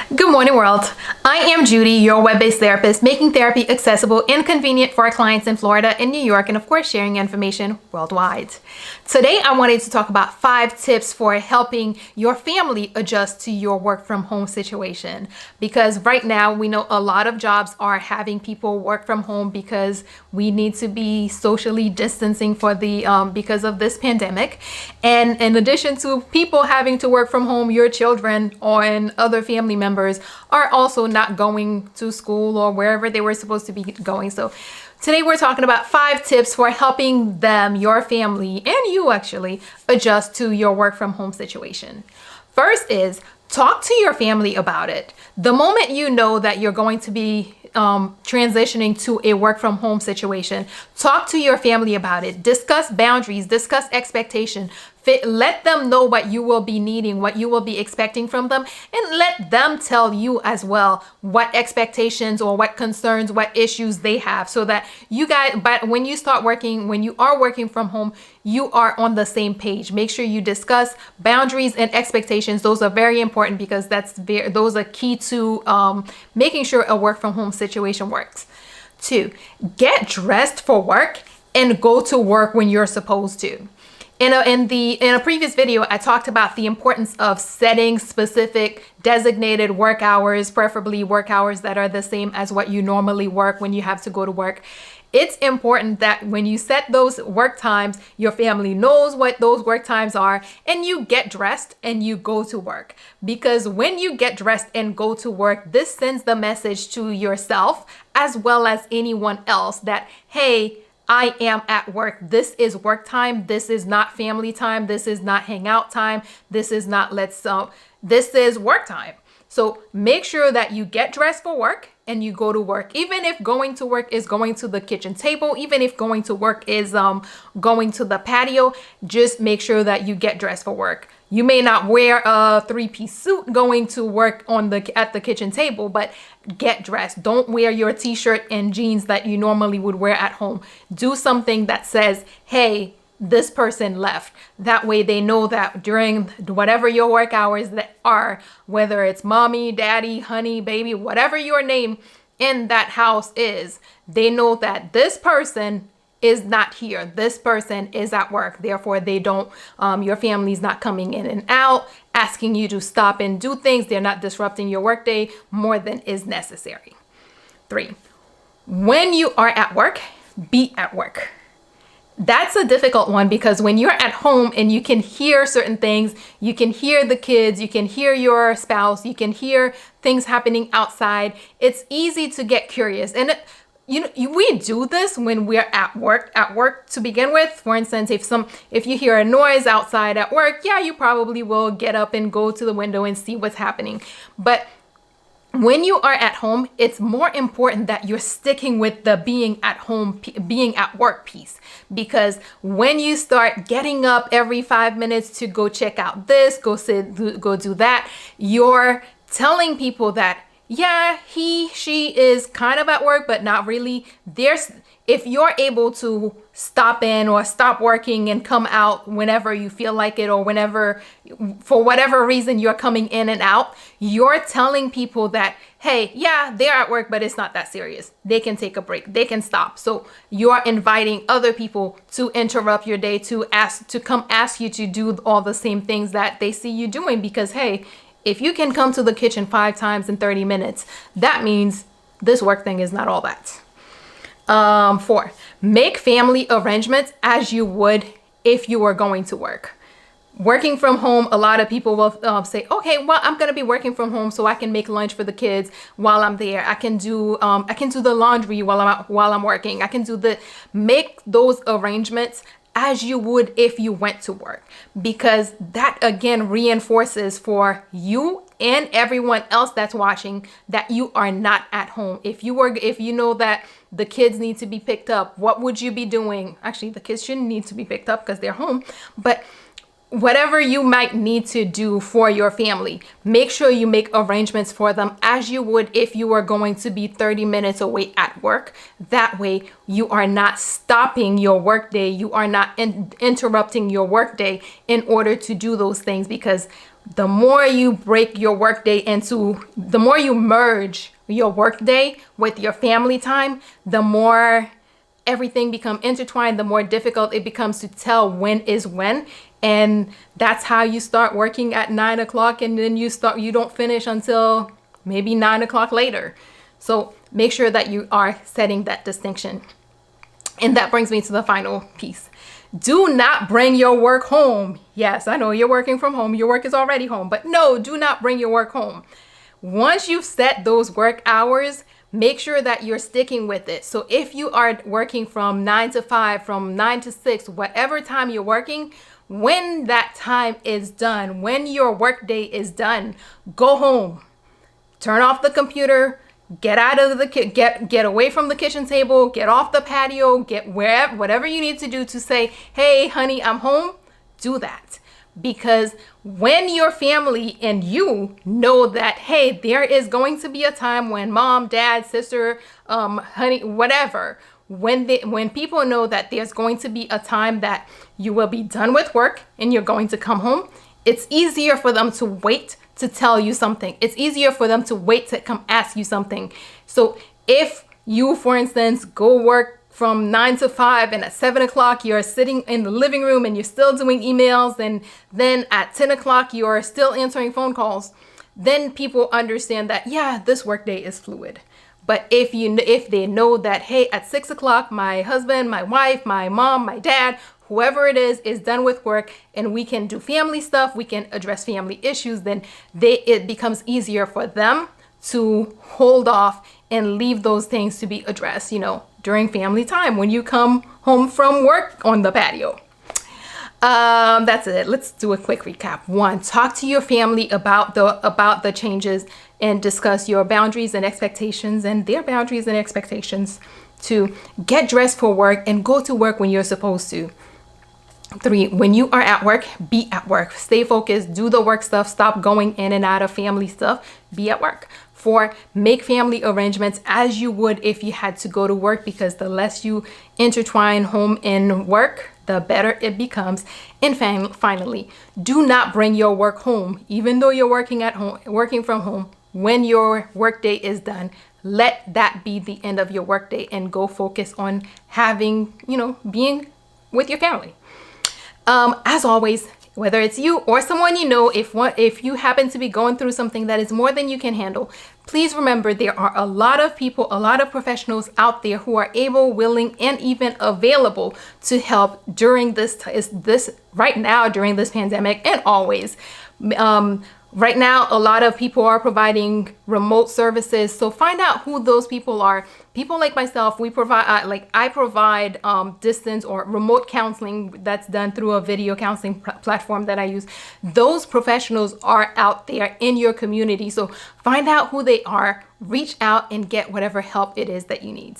Good morning, world. I am Judy, your web-based therapist, making therapy accessible and convenient for our clients in Florida and New York, and of course, sharing information worldwide. Today, I wanted to talk about 5 tips for helping your family adjust to your work from home situation. Because right now, we know a lot of jobs are having people work from home because we need to be socially distancing for because of this pandemic. And in addition to people having to work from home, your children and other family members are also not going to school or wherever they were supposed to be going. So today we're talking about 5 tips for helping them, your family, and you actually adjust to your work from home situation. First is talk to your family about it. The moment you know that you're going to be transitioning to a work from home situation, talk to your family about it. Discuss boundaries, discuss expectation. Let them know what you will be needing, what you will be expecting from them, and let them tell you as well what expectations or what concerns, what issues they have, so that you guys, but when you are working from home, you are on the same page. Make sure you discuss boundaries and expectations. Those are very important because those are key to making sure a work from home situation works. 2, get dressed for work and go to work when you're supposed to. In a previous video, I talked about the importance of setting specific designated work hours, preferably work hours that are the same as what you normally work when you have to go to work. It's important that when you set those work times, your family knows what those work times are, and you get dressed and you go to work. Because when you get dressed and go to work, this sends the message to yourself as well as anyone else that, hey, I am at work. This is work time. This is not family time. This is not hangout time. This is not this is work time. So make sure that you get dressed for work and you go to work. Even if going to work is going to the kitchen table, even if going to work is going to the patio, just make sure that you get dressed for work. You may not wear a 3-piece suit going to work at the kitchen table, but get dressed. Don't wear your t-shirt and jeans that you normally would wear at home. Do something that says, hey, this person left. That way they know that during whatever your work hours that are, whether it's mommy, daddy, honey, baby, whatever your name in that house is, they know that this person is not here. This person is at work. Therefore, your family's not coming in and out, asking you to stop and do things. They're not disrupting your workday more than is necessary. 3, when you are at work, be at work. That's a difficult one because when you're at home and you can hear certain things, you can hear the kids, you can hear your spouse, you can hear things happening outside, it's easy to get curious. And we do this when we're at work to begin with. For instance, if you hear a noise outside at work, yeah, you probably will get up and go to the window and see what's happening. But when you are at home, it's more important that you're sticking with the being at home, being at work piece. Because when you start getting up every 5 minutes to go check out this, go do that, you're telling people that, yeah, she is kind of at work, but not really. If you're able to stop in or stop working and come out whenever you feel like it, or whenever, for whatever reason you're coming in and out, you're telling people that, hey, yeah, they're at work, but it's not that serious. They can take a break. They can stop. So you're inviting other people to interrupt your day, to come ask you to do all the same things that they see you doing. Because, hey, if you can come to the kitchen 5 times in 30 minutes, that means this work thing is not all that. 4, make family arrangements as you would if you were going to work. Working from home, a lot of people will say, okay, well, I'm going to be working from home so I can make lunch for the kids while I'm there. I can do the laundry while I'm working. Make those arrangements as you would if you went to work, because that again reinforces for you and everyone else that's watching that you are not at home. If you know that the kids need to be picked up, what would you be doing? Actually, the kids shouldn't need to be picked up because they're home, but whatever you might need to do for your family, make sure you make arrangements for them as you would if you were going to be 30 minutes away at work. That way you are not stopping your workday. You are not interrupting your workday in order to do those things, because the more you break your workday into, the more you merge your workday with your family time, the more everything become intertwined, the more difficult it becomes to tell when is when. And that's how you start working at 9 o'clock and then you don't finish until maybe 9 o'clock later. So make sure that you are setting that distinction. And that brings me to the final piece. Do not bring your work home. Yes, I know you're working from home. Your work is already home, but no, do not bring your work home. Once you've set those work hours, make sure that you're sticking with it. So if you are working from 9 to 5, from 9 to 6, whatever time you're working, when that time is done, when your work day is done, go home, turn off the computer, get out of the get away from the kitchen table, get off the patio, get wherever, whatever you need to do to say, hey, honey, I'm home. Do that. Because when your family and you know that, hey, there is going to be a time when mom, dad, sister, honey, whatever, when people know that there's going to be a time that you will be done with work and you're going to come home, it's easier for them to wait to tell you something. It's easier for them to wait to come ask you something. So if you, for instance, go work from 9 to 5 and at 7 o'clock you're sitting in the living room and you're still doing emails, and then at 10 o'clock you're still answering phone calls, then people understand that, yeah, this workday is fluid. But if they know that, hey, at 6 o'clock my husband, my wife, my mom, my dad, whoever it is done with work and we can do family stuff, we can address family issues, then it becomes easier for them to hold off and leave those things to be addressed, during family time when you come home from work on the patio. That's it. Let's do a quick recap. 1, talk to your family about the changes and discuss your boundaries and expectations and their boundaries and expectations. 2, get dressed for work and go to work when you're supposed to. 3, when you are at work, be at work. Stay focused, do the work stuff, stop going in and out of family stuff, be at work. 4, make family arrangements as you would if you had to go to work, because the less you intertwine home and work, the better it becomes. And finally, do not bring your work home. Even though you're working at home, working from home, when your workday is done, let that be the end of your workday and go focus on having, being with your family. As always, whether it's you or someone you know, if you happen to be going through something that is more than you can handle, please remember there are a lot of people, a lot of professionals out there who are able, willing, and even available to help during this right now, during this pandemic, and always. Right now, a lot of people are providing remote services. So find out who those people are. People like myself, I provide distance or remote counseling that's done through a video counseling platform that I use. Those professionals are out there in your community. So find out who they are, reach out and get whatever help it is that you need.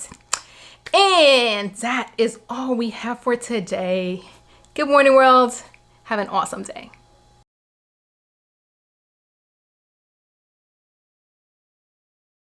And that is all we have for today. Good morning, world. Have an awesome day.